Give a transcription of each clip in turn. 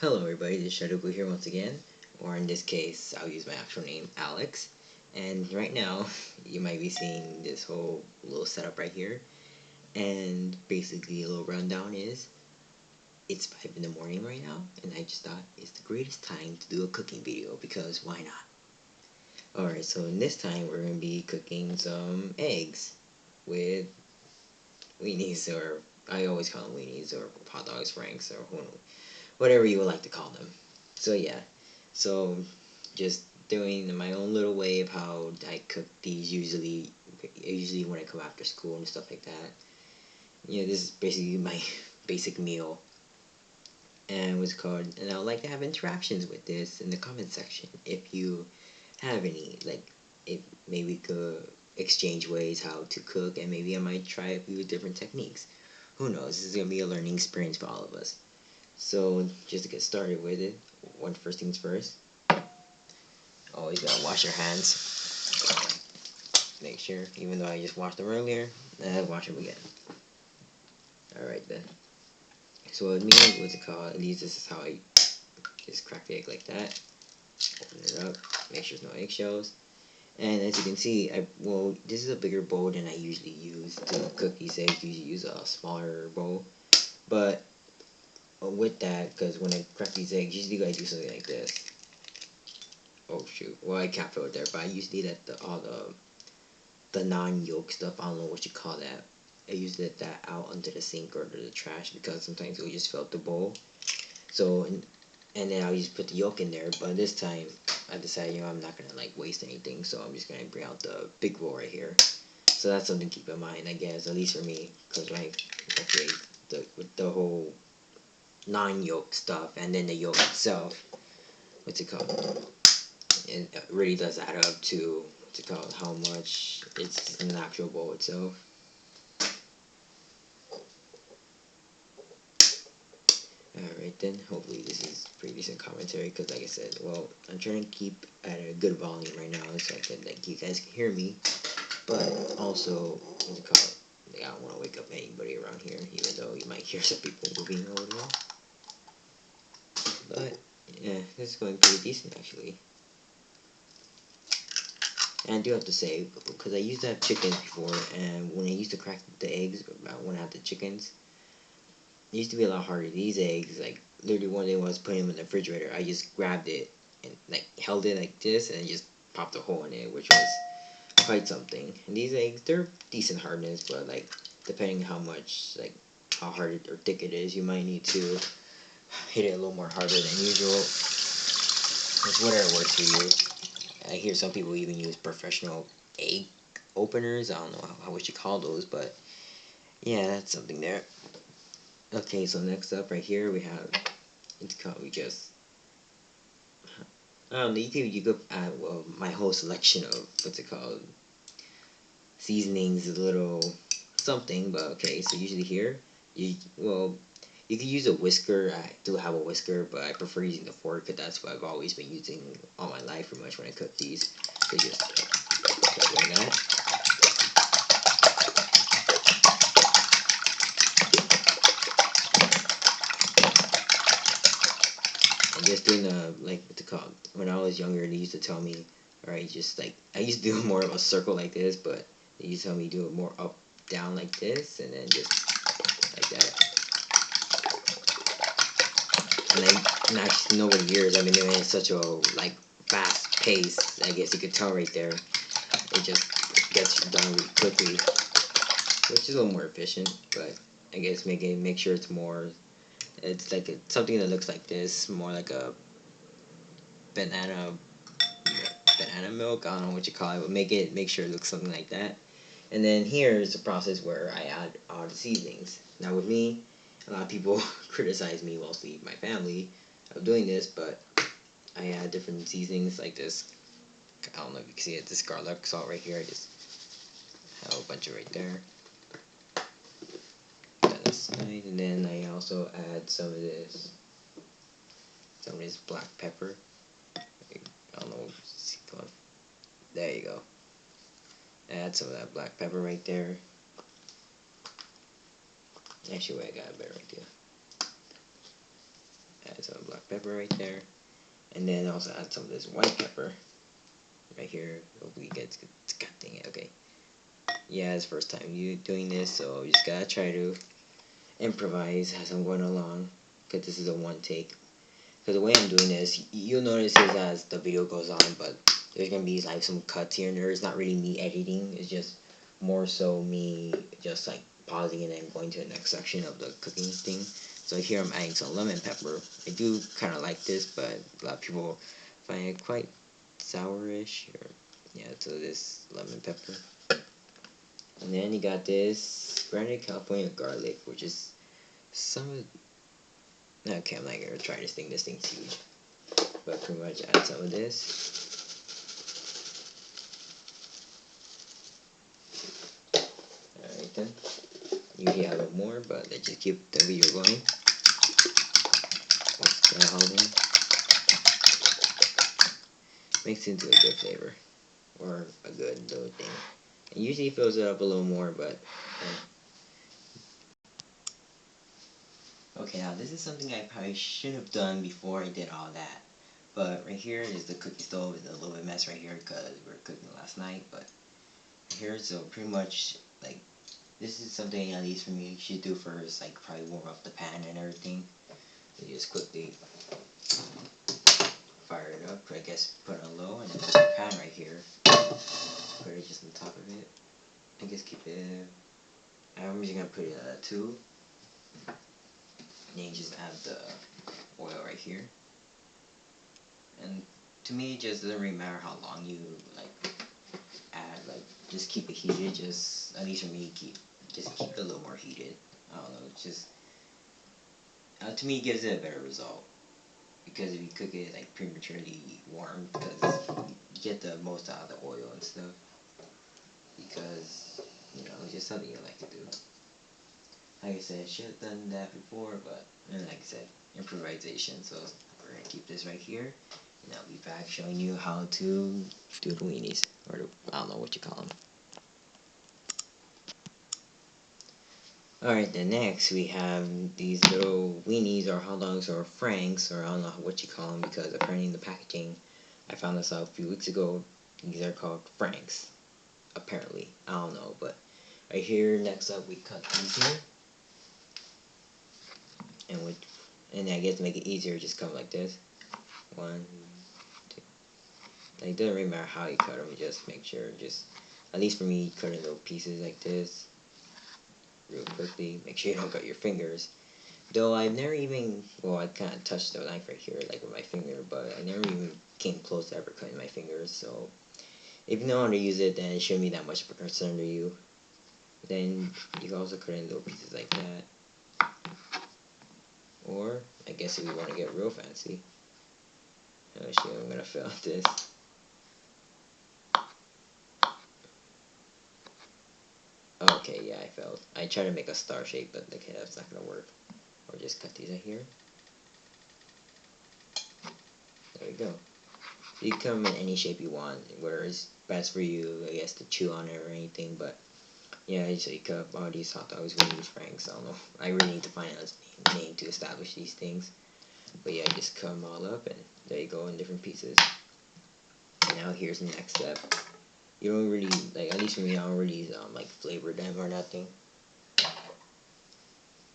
Hello everybody, this is Shadoko here once again, or in this case, I'll use my actual name, Alex. And right now, you might be seeing this whole little setup right here. And basically, a little rundown is, it's 5 in the morning right now, and I just thought it's the greatest time to do a cooking video, because why not? Alright, so in this time, we're going to be cooking some eggs with Weenies, or I always call them Weenies, or Hotdogs, Franks, or whatever you would like to call them. So yeah, so just doing my own little way of how I cook these usually when I come after school and stuff like that. You know, this is basically my basic meal. And what's called, and I would like to have interactions with this in the comment section. If you have any, like, if maybe we could exchange ways how to cook, and maybe I might try a few different techniques. Who knows? This is gonna be a learning experience for all of us. So just to get started with it, first things first. Always gotta wash your hands. Make sure, even though I just washed them earlier, wash them again. Alright then. So with me, what's it called? At least this is how I just crack the egg like that. Open it up, make sure there's no eggshells. And as you can see, this is a bigger bowl than I usually use to cook these eggs. I usually use a smaller bowl. But with that, because when I crack these eggs, usually I do something like this. Oh shoot! Well, I can't throw it there, but I usually let all the non-yolk stuff. I don't know what you call that. I usually let that out under the sink or under the trash because sometimes it will just fill up the bowl. So and then I'll just put the yolk in there. But this time I decided, I'm not gonna like waste anything, so I'm just gonna bring out the big bowl right here. So that's something to keep in mind, I guess, at least for me, because with the whole non-yolk stuff and then the yolk itself, what's it called? It really does add up to how much it's in the actual bowl itself. Alright then, hopefully this is pretty decent commentary, because like I said, well, I'm trying to keep at a good volume right now so I can, like, you guys can hear me, but also, what's it called? Like, I don't want to wake up anybody around here, even though you might hear some people moving over there. But yeah, this is going pretty decent actually. And I do have to say, because I used to have chickens before, and when I used to crack the eggs, when I had the chickens, it used to be a lot harder. These eggs, like, literally one day when I was putting them in the refrigerator, I just grabbed it and, like, held it like this, and just popped a hole in it, which was quite something. And these eggs, they're decent hardness, but, like, depending how much, like, how hard or thick it is, you might need to hit it a little more harder than usual. It's whatever works for you. I hear some people even use professional egg openers. I don't know how would you call those, but yeah, that's something there. Okay, so next up right here we have, it's called, I don't know, you could add, well, my whole selection of, what's it called, seasonings, a little something, but okay, so usually here, you could use a whisker. I do have a whisker, but I prefer using the fork because that's what I've always been using all my life pretty much when I cook these. So just like that. And just doing like, what's it called? When I was younger, they used to tell me, alright, just like, I used to do more of a circle like this, but they used to tell me do it more up, down like this, and then just like that. And actually, over the years, I've been doing it at such a, like, fast pace. I guess you could tell right there. It just gets done really quickly, which is a little more efficient. But I guess make sure it's more. It's like something that looks like this, more like a banana milk. I don't know what you call it, but make sure it looks something like that. And then here is the process where I add all the seasonings. Now with me, a lot of people criticize me, mostly my family, of doing this, but I add different seasonings like this. I don't know if you can see it, this garlic salt right here. I just have a bunch of right there. That aside, and then I also add some of this black pepper. I don't know what it's called. There you go. Add some of that black pepper right there. Actually, wait, I got a better idea. Add some black pepper right there. And then also add some of this white pepper right here. Hopefully you guys can, god dang it, okay. Yeah, it's first time you doing this, so you just gotta try to improvise as I'm going along, because this is a one take. Because the way I'm doing this, you'll notice is as the video goes on, but there's gonna be like some cuts here and there. It's not really me editing, it's just more so me just like pausing and then going to the next section of the cooking thing. So here I'm adding some lemon pepper. I do kind of like this, but a lot of people find it quite sourish. Or, yeah, so this lemon pepper. And then you got this grounded California garlic, which is some of... Okay, I'm not going to try this thing. This thing's huge. But pretty much add some of this. Alright then. Usually add a little more, but let's just keep the video going. Makes it into a good flavor. Or a good little thing. It usually fills it up a little more, but... Okay, now this is something I probably should have done before I did all that. But right here is the cookie stove. It's a little bit mess right here because we were cooking last night. But here, so pretty much, like, this is something at least for me you should do first. Like, probably warm up the pan and everything. So you just quickly fire it up. I guess put it on low and then put the pan right here. Put it just on top of it. I guess keep it... I'm just gonna put it at 2. And you just add the oil right here. And to me, it just doesn't really matter how long you like add. Like, just keep it heated. Just at least for me, just keep it a little more heated. I don't know. It's just to me, it gives it a better result. Because if you cook it like prematurely warm, because you get the most out of the oil and stuff. Because you know, it's just something you like to do. Like I said, I should have done that before, but like I said, improvisation. So we're gonna keep this right here, and I'll be back showing you how to do the weenies, or the, I don't know what you call them. Alright, then next we have these little weenies or hot dogs or franks, or I don't know what you call them, because apparently in the packaging, I found this out a few weeks ago, these are called franks. Apparently, I don't know, but right here, next up we cut these here. And I guess to make it easier, just come like this. 1, 2. Like, it doesn't really matter how you cut them, just make sure, just, at least for me, cut in little pieces like this, real quickly. Make sure you don't cut your fingers. Though I've never even, well, I kind of touched the knife right here, like with my finger, but I never even came close to ever cutting my fingers, so if you know how to use it, then it shouldn't be that much of a concern to you. Then you can also cut in little pieces like that. Or, I guess if you want to get real fancy. Oh shit, I'm gonna fail at this. Okay, yeah, I failed. I tried to make a star shape, but okay, that's not gonna work. Or just cut these right here. There we go. You can come in any shape you want, where it's best for you, I guess, to chew on it or anything, but yeah, so you cut all these hot dogs, Weenies, Franks, I don't know. I really need to find a name to establish these things. But yeah, just cut them all up, and there you go in different pieces. And now here's the next step. You don't really, like, at least for me, I don't really, like, flavor them or nothing.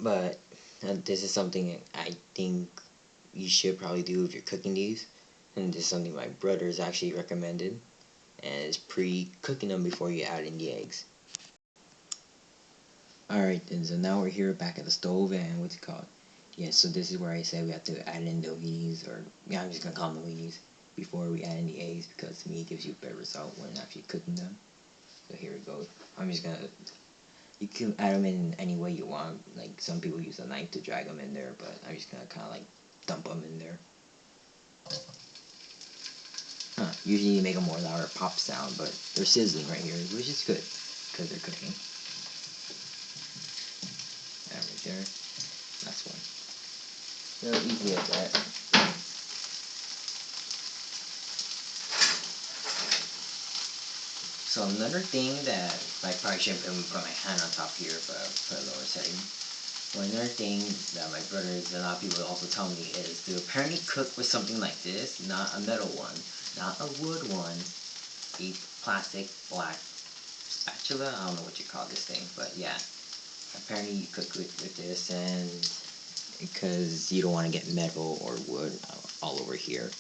But this is something I think you should probably do if you're cooking these. And this is something my brother's actually recommended. And it's pre-cooking them before you add in the eggs. Alright then, so now we're here back at the stove, and what's it called? Yeah, so this is where I said we have to add in the weenies, or yeah, I'm just gonna call them the weenies, before we add in the eggs, because to me it gives you a better result when actually cooking them. So here we go. I'm just gonna, you can add them in any way you want. Like, some people use a knife to drag them in there, but I'm just gonna kind of like dump them in there. Usually you make a more louder pop sound, but they're sizzling right here, which is good, because they're cooking. That right there. Last one. Real easy as that. So another thing that I probably shouldn't put my hand on top here, but I'll put a lower setting. Well, another thing that my brothers and a lot of people also tell me is to apparently cook with something like this, not a metal one, not a wood one, a plastic black spatula. I don't know what you call this thing, but yeah. Apparently you cook with this, and because you don't want to get metal or wood all over here.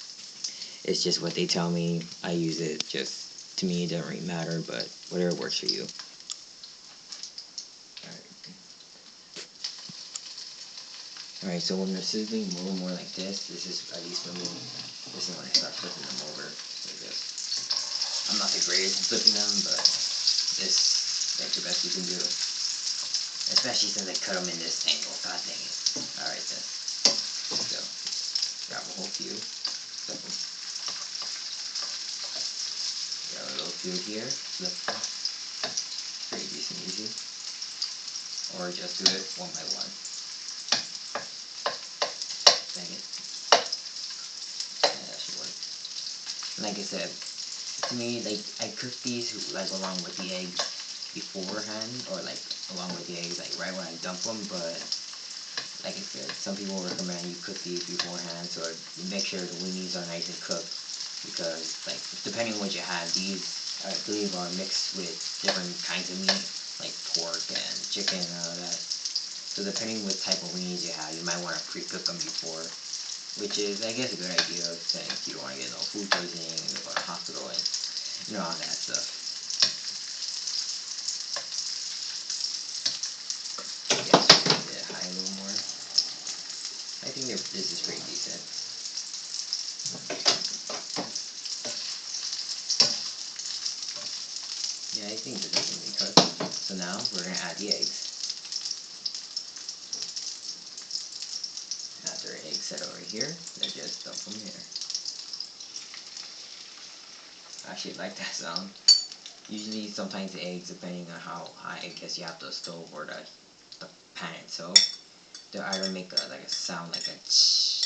It's just what they tell me. I use it. Just to me, it doesn't really matter, but whatever works for you. Alright, so when they're sizzling a little more like this is, at least for me, this is when I start flipping them over. So I'm not the greatest at flipping them, but that's the best you can do. Especially since I cut them in this angle. God dang it. Alright then. So, grab a whole few. Flip them. Grab a little few here. Flip them. Pretty decent easy. Or just do it one by one. Dang it. Yeah, that should work. Like I said, to me, like, I cook these like along with the eggs beforehand, or like along with the eggs, like right when I dump them. But like I said, some people recommend you cook these beforehand, so you make sure the weenies are nice and cooked, because like depending on what you have, these I believe are mixed with different kinds of meat, like pork and chicken and all that. So depending what type of weenies you have, you might want to pre-cook them before, which is, I guess, a good idea since you don't want to get no food poisoning and go to the hospital and all that stuff. Yeah, so raise it high a little more. I think this is pretty decent. Yeah, I think this is decently cooked. So now we're gonna add the eggs. After eggs set over here, they're just dump them here. I actually like that sound. Usually, sometimes the eggs, depending on how high I guess you have the stove or the pan itself, they'll either make a sound like a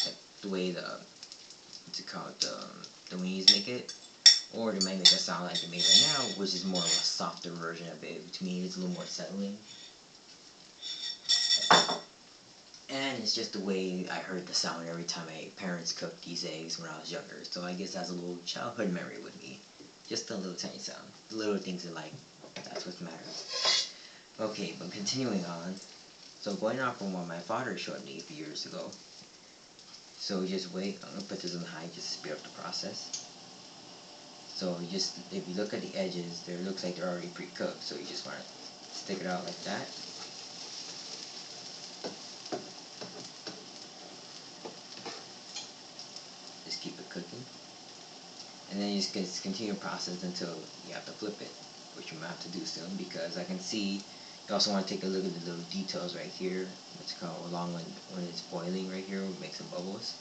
like the way what's it called, the weenies make it, or they might make a sound like they make right now, which is more of a softer version of it. To me, it's a little more settling. And it's just the way I heard the sound every time my parents cooked these eggs when I was younger. So I guess that's a little childhood memory with me. Just a little tiny sound. The little things in life, that's what matters. Okay, but continuing on. So going off from what my father showed me a few years ago. So just wait, I'm going to put this on high just to speed up the process. So just, if you look at the edges, it looks like they're already pre-cooked. So you just want to stick it out like that. Just keep it cooking. And then you just continue the process until you have to flip it, which you might have to do soon, because I can see you also want to take a look at the little details right here. It's called along when it's boiling right here, we make some bubbles.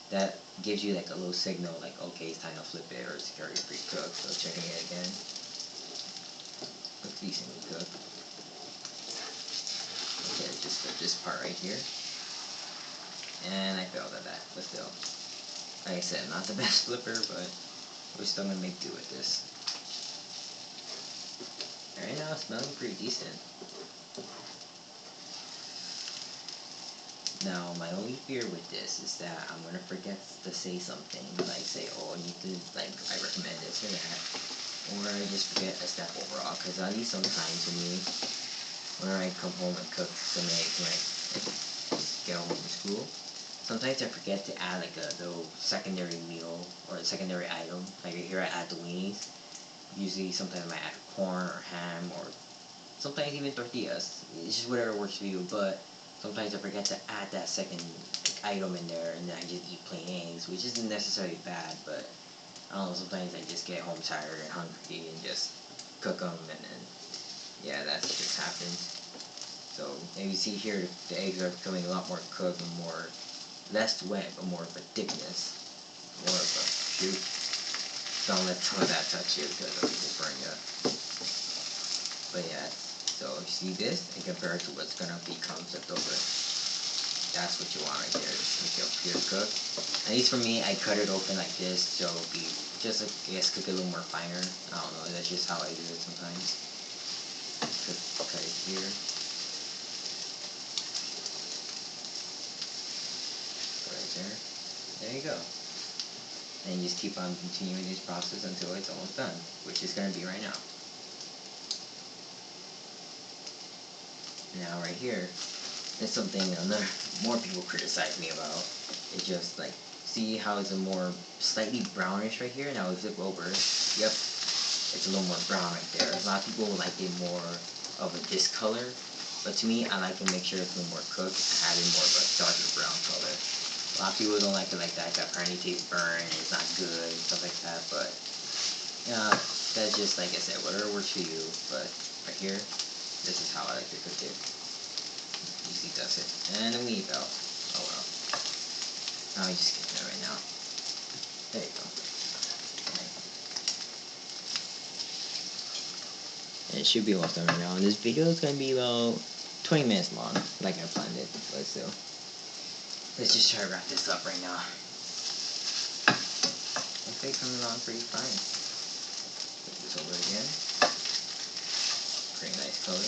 That gives you like a little signal, like okay, it's time to flip it, or it's already pre-cooked. So checking it again, looks decently cooked. Okay, just flip this part right here, and I failed at that, but still, like I said, not the best flipper, but we're still gonna make do with this. Right now, it's smelling pretty decent. Now, my only fear with this is that I'm gonna forget to say something, like say, oh, you could, like, I recommend this or that, or I just forget a step overall. Because at least sometimes when I come home and cook some eggs when I get home from school, sometimes I forget to add like a little secondary meal or a secondary item. Like here I add the weenies. Usually sometimes I add corn or ham or sometimes even tortillas. It's just whatever works for you, but sometimes I forget to add that second item in there and then I just eat plain eggs, which isn't necessarily bad, but I don't know, sometimes I just get home tired and hungry and just cook them, and then yeah, that just happens. So maybe you see here the eggs are becoming a lot more cooked and more, less wet, but more of a thickness. More of a, shoot. Don't let some of that touch you because it will burn you up. But yeah, so you see this and compare it to what's gonna become left over. That's what you want right there. Just make it pure cook. At least for me, I cut it open like this, so it'll be just like, I guess, cook it a little more finer. I don't know, that's just how I do it sometimes. Cut it here. there. There you go. And you just keep on continuing this process until it's almost done, which is going to be right now. Now right here, that's something more people criticize me about. It's just like, see how it's a more slightly brownish right here? Now we flip over. Yep, it's a little more brown right there. A lot of people like it more of a discolor, but to me, I like to make sure it's a little more cooked and have it more of a darker brown color. A lot of people don't like it like that. It apparently tastes burnt and it's not good and stuff like that, but yeah, that's just like I said, whatever works for you. But right here, this is how I like to cook it. Easy does it. And a weenie belt. Oh well. I'll just skip that right now. There you go. And it should be almost done right now. And this video is going to be about 20 minutes long, like I planned it, but still. Let's just try to wrap this up right now. Okay, coming along pretty fine. Flip this over again. Pretty nice color.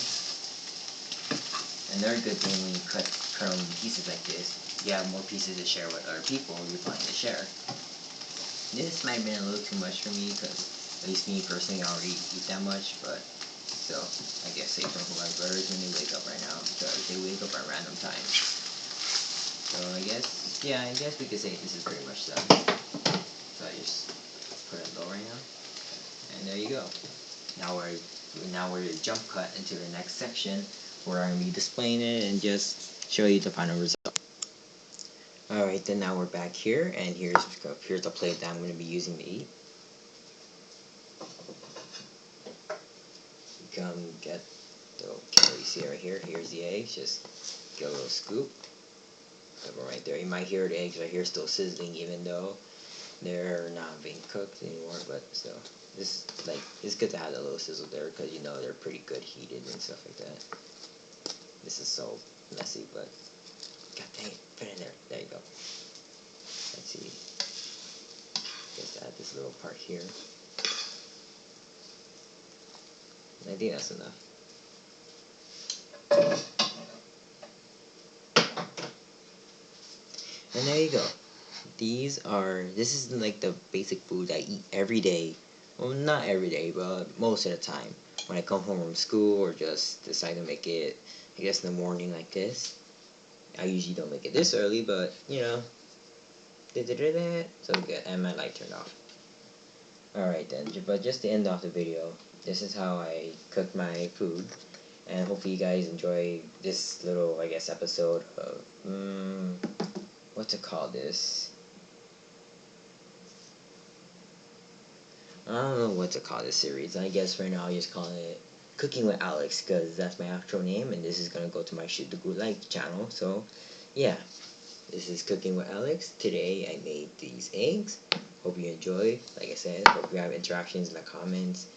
Another good thing when you cut them in pieces like this, you have more pieces to share with other people you're planning to share. This might have been a little too much for me because, at least me personally, I don't really eat that much, but still, I guess save some for my brothers when they wake up right now because they wake up at random times. So I guess we could say this is pretty much done. So I just put it low right now, and there you go. Now we're to jump cut into the next section where I'm going to be displaying it and just show you the final result. Alright, then now we're back here, and here's the plate that I'm going to be using to eat. Come get the, okay, you see it right here, here's the eggs, just get a little scoop. Put them right there. You might hear the eggs right here still sizzling even though they're not being cooked anymore, but still. This is like, it's good to have that little sizzle there because you know they're pretty good heated and stuff like that. This is so messy, but god dang it, put it in there. There you go. Let's see. Just add this little part here. I think that's enough. And there you go. This is like the basic food I eat every day. Well, not every day, but most of the time. When I come home from school or just decide to make it, I guess, in the morning like this. I usually don't make it this early, but, you know, so good. And my light turned off. Alright then, but just to end off the video, this is how I cook my food. And hopefully you guys enjoy this little, I guess, episode of, what's it called this? I don't know what to call this series. I guess right now I'll just call it Cooking with Alex, because that's my actual name, and this is going to go to my Shadoko Cooks channel. So, yeah. This is Cooking with Alex. Today I made these eggs. Hope you enjoy. Like I said, hope you have interactions in the comments,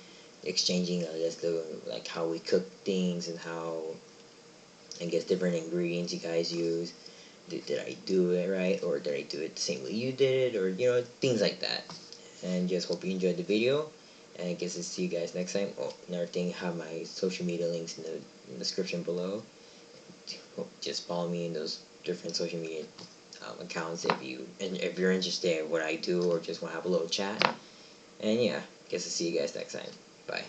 exchanging, I guess, like how we cook things and how, I guess, different ingredients you guys use. Did I do it right, or did I do it the same way you did it, or, you know, things like that. And just hope you enjoyed the video, and I guess I'll see you guys next time. Oh, another thing, have my social media links in the description below. Just follow me in those different social media accounts if you're interested in what I do or just want to have a little chat. And yeah, guess I'll see you guys next time. Bye.